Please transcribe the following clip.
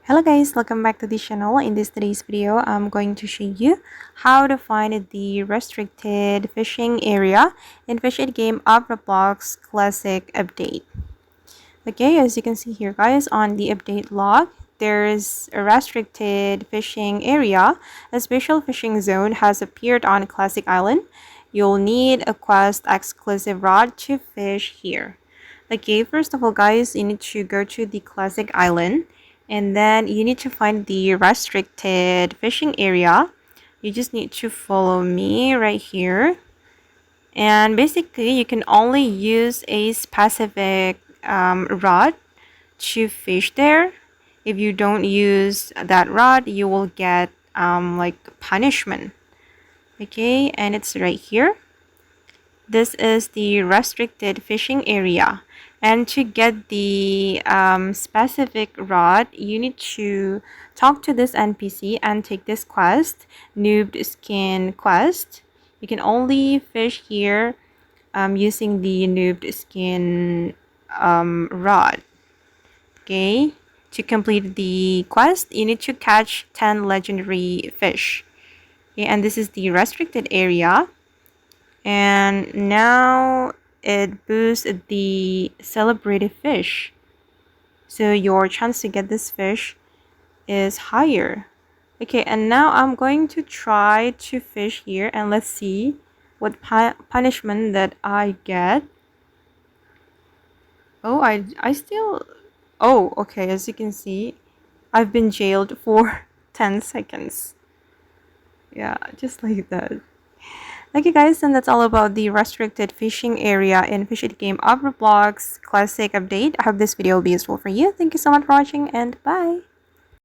Hello guys, welcome back to the channel. In today's video, I'm going to show you how to find the restricted fishing area in Fish It game of Roblox Classic update. Okay, as you can see here guys, on the update log, there's a restricted fishing area. A special fishing zone has appeared on Classic Island. You'll need a quest exclusive rod to fish here. Okay, first of all guys, you need to go to the Classic Island. And then you need to find the restricted fishing area. You just need to follow me right here. And basically, you can only use a specific rod to fish there. If you don't use that rod, you will get like punishment. Okay, and it's right here. This is the restricted fishing area. And to get the specific rod, you need to talk to this NPC and take this quest, Noobed Skin quest. You can only fish here using the Noobed Skin rod. Okay, to complete the quest, you need to catch 10 legendary fish. Okay, and this is the restricted area. And now it boosts the celebrated fish, so your chance to get this fish is higher. Okay, and now I'm going to try to fish here, and let's see what punishment that I get. Oh, I still, oh, okay, as you can see, I've been jailed for 10 seconds. Yeah, just like that. Okay guys, and that's all about the restricted fishing area in Fish It game of Roblox Classic update. I hope this video will be useful for you. Thank you so much for watching, and bye!